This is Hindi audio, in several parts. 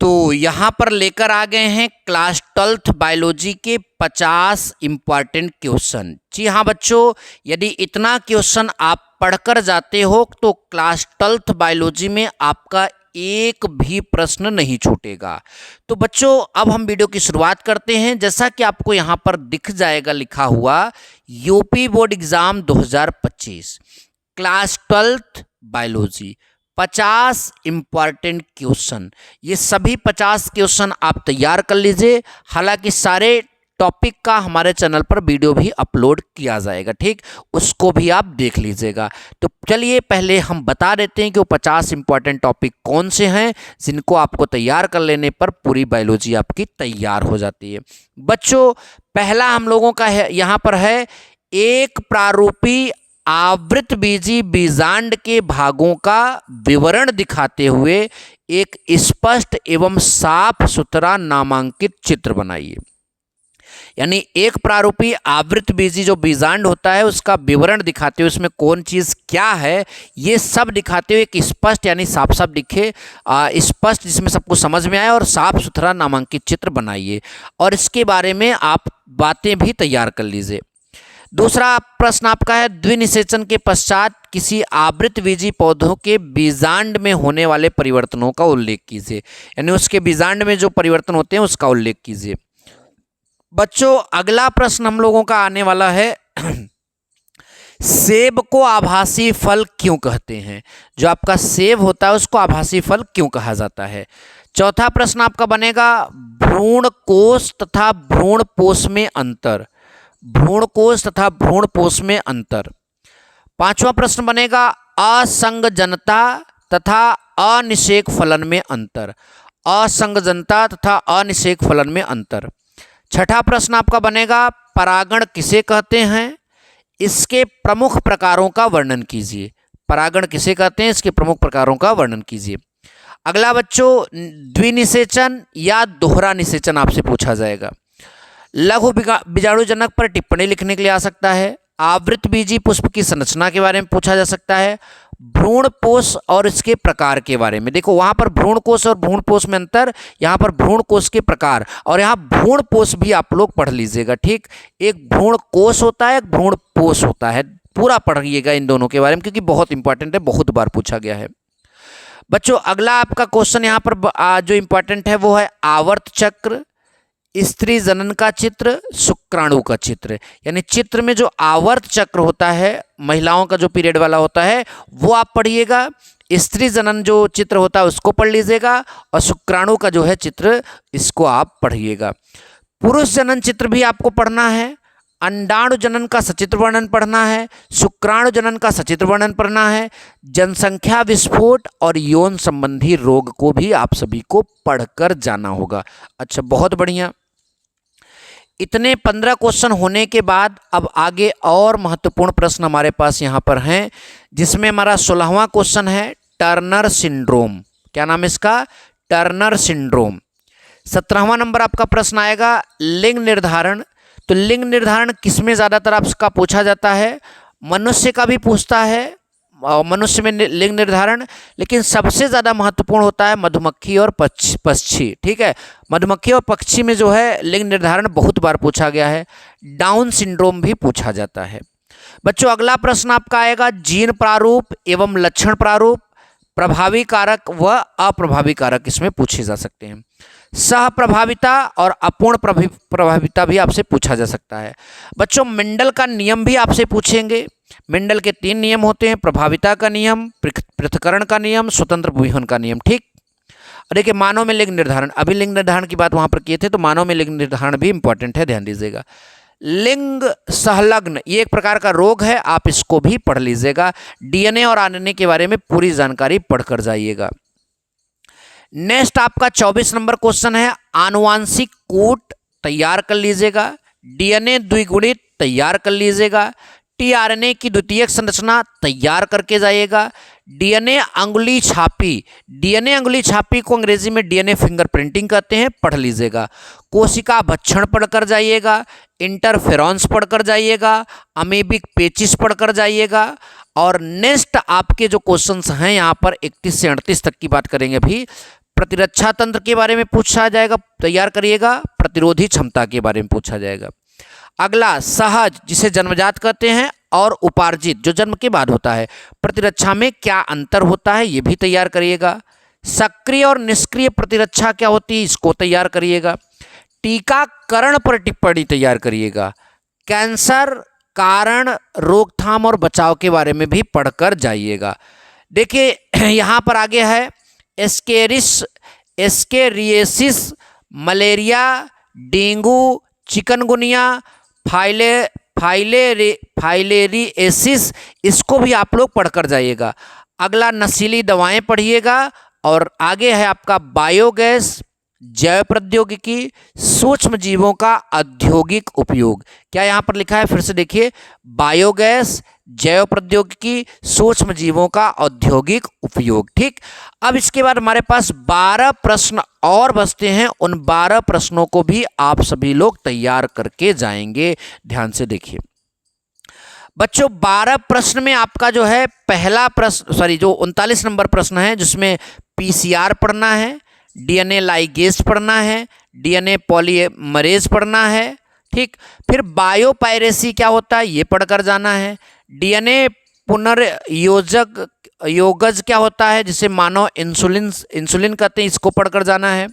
तो यहाँ पर लेकर आ गए हैं क्लास 12th बायोलॉजी के 50 इम्पॉर्टेंट क्वेश्चन। जी हाँ बच्चों, यदि इतना क्वेश्चन आप पढ़कर जाते हो तो क्लास 12th बायोलॉजी में आपका एक भी प्रश्न नहीं छूटेगा। तो बच्चों अब हम वीडियो की शुरुआत करते हैं। जैसा कि आपको यहाँ पर दिख जाएगा लिखा हुआ UP board exam 2025 class 12th biology 50 important question. ये सभी 50 क्वेश्चन आप तैयार कर लीजिए। हालांकि सारे टॉपिक का हमारे चैनल पर वीडियो भी अपलोड किया जाएगा, ठीक, उसको भी आप देख लीजिएगा। तो चलिए पहले हम बता देते हैं कि वो 50 इंपॉर्टेंट टॉपिक कौन से हैं जिनको आपको तैयार कर लेने पर पूरी बायोलॉजी आपकी तैयार हो जाती है। बच्चों पहला हम लोगों का है यहाँ पर है एक प्रारूपी आवृतबीजी बीजांड के भागों का विवरण दिखाते हुए एक स्पष्ट एवं साफ सुथरा नामांकित चित्र बनाइए। यानी एक प्रारूपी आवृतबीजी जो बीजांड होता है उसका विवरण दिखाते हुए उसमें कौन चीज़ क्या है ये सब दिखाते हुए एक स्पष्ट यानी साफ साफ दिखे, स्पष्ट जिसमें सबको समझ में आए और साफ सुथरा नामांकित चित्र बनाइए और इसके बारे में आप बातें भी तैयार कर लीजिए। दूसरा प्रश्न आपका है द्विनिषेचन के पश्चात किसी आवृतबीजी पौधों के बीजांड में होने वाले परिवर्तनों का उल्लेख कीजिए। यानी उसके बीजांड में जो परिवर्तन होते हैं उसका उल्लेख कीजिए। बच्चों अगला प्रश्न हम लोगों का आने वाला है सेब को आभासी फल क्यों कहते हैं। जो आपका सेब होता है उसको आभासी फल क्यों कहा जाता है। चौथा प्रश्न आपका बनेगा भ्रूणकोश तथा भ्रूणपोष में अंतर। भ्रूणकोश तथा भ्रूणपोष में अंतर। पांचवा प्रश्न बनेगा असंगजनता तथा अनिषेक फलन में अंतर। असंगजनता तथा अनिषेक फलन में अंतर। छठा प्रश्न आपका बनेगा परागण किसे कहते हैं, इसके प्रमुख प्रकारों का वर्णन कीजिए। परागण किसे कहते हैं, इसके प्रमुख प्रकारों का वर्णन कीजिए। अगला बच्चों द्विनिषेचन या दोहरा निषेचन आपसे पूछा जाएगा। लघु बीजाणुजनक पर टिप्पणी लिखने के लिए आ सकता है। आवृतबीजी पुष्प की संरचना के बारे में पूछा जा सकता है। भ्रूणकोश और इसके प्रकार के बारे में। देखो वहां पर भ्रूणकोश और भ्रूणपोष में अंतर, यहाँ पर भ्रूणकोश के प्रकार और यहाँ भ्रूणपोष भी आप लोग पढ़ लीजिएगा, ठीक। एक भ्रूणकोश होता है, एक भ्रूणपोष होता है, पूरा पढ़िएगा इन दोनों के बारे में क्योंकि बहुत इंपॉर्टेंट है, बहुत बार पूछा गया है। बच्चों अगला आपका क्वेश्चन यहाँ पर जो इंपॉर्टेंट है वो है आवर्त चक्र, स्त्री जनन का चित्र, शुक्राणु का चित्र। यानी चित्र में जो आवर्त चक्र होता है महिलाओं का जो पीरियड वाला होता है वो आप पढ़िएगा। स्त्री जनन जो चित्र होता है उसको पढ़ लीजिएगा और शुक्राणु का जो है चित्र इसको आप पढ़िएगा। पुरुष जनन चित्र भी आपको पढ़ना है। अंडाणु जनन का सचित्र वर्णन पढ़ना है। शुक्राणु जनन का सचित्र वर्णन पढ़ना है। जनसंख्या विस्फोट और यौन संबंधी रोग को भी आप सभी को पढ़कर जाना होगा। अच्छा बहुत बढ़िया। इतने 15 क्वेश्चन होने के बाद अब आगे और महत्वपूर्ण प्रश्न हमारे पास यहाँ पर हैं जिसमें हमारा 16वां क्वेश्चन है टर्नर सिंड्रोम। क्या नाम है इसका, टर्नर सिंड्रोम। 17वां नंबर आपका प्रश्न आएगा लिंग निर्धारण। तो लिंग निर्धारण किसमें ज़्यादातर आपका पूछा जाता है, मनुष्य का भी पूछता है, मनुष्य में लिंग निर्धारण, लेकिन सबसे ज़्यादा महत्वपूर्ण होता है मधुमक्खी और पक्षी, ठीक है। मधुमक्खी और पक्षी में जो है लिंग निर्धारण बहुत बार पूछा गया है। डाउन सिंड्रोम भी पूछा जाता है। बच्चों अगला प्रश्न आपका आएगा जीन प्रारूप एवं लक्षण प्रारूप, प्रभावी कारक व अप्रभावी कारक इसमें पूछे जा सकते हैं। सह प्रभाविता और अपूर्ण प्रभाविता भी आपसे पूछा जा सकता है। बच्चों मेंडल का नियम भी आपसे पूछेंगे। मेंडल के 3 नियम होते हैं, प्रभाविता का नियम, पृथक्करण का नियम, स्वतंत्र विहन का नियम, ठीक। और देखिए मानव में लिंग निर्धारण, अभी लिंग निर्धारण की बात वहां पर किए थे तो मानव में लिंग निर्धारण भी इंपॉर्टेंट है, ध्यान दीजिएगा। लिंग संलग्न ये एक प्रकार का रोग है, आप इसको भी पढ़ लीजिएगा। डीएनए और आरएनए के बारे में पूरी जानकारी पढ़कर जाइएगा। नेक्स्ट आपका 24 नंबर क्वेश्चन है आनुवांशिक कूट तैयार कर लीजिएगा। डीएनए द्विगुणित तैयार कर लीजिएगा। टीआरएनए की द्वितीयक संरचना तैयार करके जाइएगा। डीएनए अंगुली छापी, डीएनए अंगुली छापी को अंग्रेजी में डीएनए फिंगरप्रिंटिंग कहते हैं, पढ़ लीजिएगा। कोशिका भक्षण पढ़कर जाइएगा। इंटरफेरॉन्स पढ़कर जाइएगा। अमीबिक पेचिस पढ़कर जाइएगा। और नेक्स्ट आपके जो क्वेश्चंस हैं यहाँ पर 31 से 38 तक की बात करेंगे अभी। प्रतिरक्षा तंत्र के बारे में पूछा जाएगा, तैयार करिएगा। प्रतिरोधी क्षमता के बारे में पूछा जाएगा। अगला सहज, जिसे जन्मजात कहते हैं, और उपार्जित, जो जन्म के बाद होता है। प्रतिरक्षा में क्या अंतर होता है, ये भी तैयार करिएगा। सक्रिय और निष्क्रिय प्रतिरक्षा क्या होती है, इसको तैयार करिएगा। टीकाकरण पर टिप्पणी तैयार करिएगा। कैंसर, कारण, रोकथाम और बचाव के बारे में भी पढ़कर जाइएगा। देखिए यहाँ पर आगे है एस्केरियासिस, मलेरिया, डेंगू, चिकनगुनिया, फाइलेरिएसिस, इसको भी आप लोग पढ़कर जाइएगा। अगला नशीली दवाएं पढ़िएगा। और आगे है आपका बायोगैस, जैव प्रौद्योगिकी, सूक्ष्म जीवों का औद्योगिक उपयोग। क्या यहाँ पर लिखा है, फिर से देखिए, बायोगैस, जैव प्रौद्योगिकी, सूक्ष्म जीवों का औद्योगिक उपयोग। ठीक, अब इसके बाद हमारे पास 12 प्रश्न और बचते हैं। उन 12 प्रश्नों को भी आप सभी लोग तैयार करके जाएंगे। ध्यान से देखिए बच्चों, 12 प्रश्न में आपका जो है पहला प्रश्न, जो 39 नंबर प्रश्न है, जिसमें पीसीआर पढ़ना है, डीएनए लाइगेज पढ़ना है, डीएनए पॉलीमरेज पढ़ना है। ठीक, फिर बायोपायरेसी क्या होता है, ये पढ़कर जाना है। डीएनए पुनर्योगज क्या होता है, जिसे मानव इंसुलिन कहते हैं, इसको पढ़कर जाना है।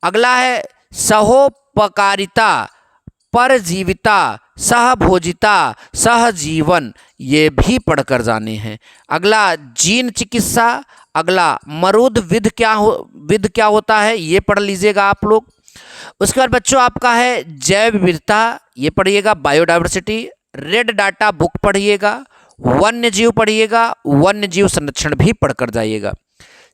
अगला है सहोपकारिता, परजीविता, सहभोजिता, सहजीवन, ये भी पढ़कर जाने हैं। अगला जीन चिकित्सा। अगला मरुद विध क्या होता है, ये पढ़ लीजिएगा आप लोग। उसके बाद बच्चों आपका है जैव विविधता, ये पढ़िएगा, बायोडाइवर्सिटी। रेड डाटा बुक पढ़िएगा। वन्य जीव पढ़िएगा, वन्य जीव संरक्षण भी पढ़कर जाइएगा।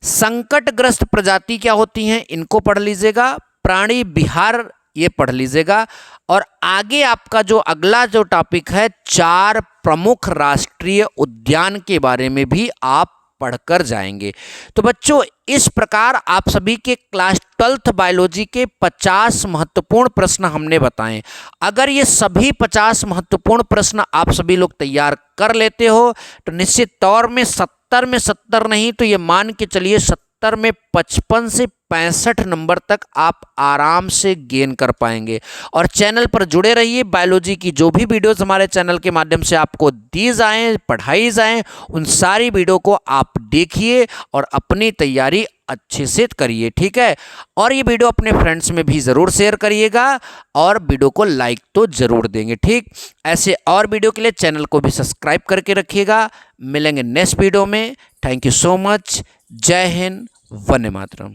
संकटग्रस्त प्रजाति क्या होती हैं, इनको पढ़ लीजिएगा। प्राणी विहार, ये पढ़ लीजिएगा। और आगे आपका जो अगला जो टॉपिक है, 4 प्रमुख राष्ट्रीय उद्यान के बारे में भी आप पढ़कर जाएंगे। तो बच्चों, इस प्रकार आप सभी के क्लास 12th बायोलॉजी के 50 महत्वपूर्ण प्रश्न हमने बताए। अगर ये सभी 50 महत्वपूर्ण प्रश्न आप सभी लोग तैयार कर लेते हो तो निश्चित तौर में 70 में 70 नहीं तो ये मान के चलिए 70 में 55 से 65 नंबर तक आप आराम से गेन कर पाएंगे। और चैनल पर जुड़े रहिए। बायोलॉजी की जो भी वीडियोस हमारे चैनल के माध्यम से आपको दी जाएं, पढ़ाई जाएं, उन सारी वीडियो को आप देखिए और अपनी तैयारी अच्छे से करिए। ठीक है, और ये वीडियो अपने फ्रेंड्स में भी ज़रूर शेयर करिएगा और वीडियो को लाइक तो ज़रूर देंगे। ठीक, ऐसे और वीडियो के लिए चैनल को भी सब्सक्राइब करके रखिएगा। मिलेंगे नेक्स्ट वीडियो में। Thank you so much. जय हिंद, वंदे मातरम।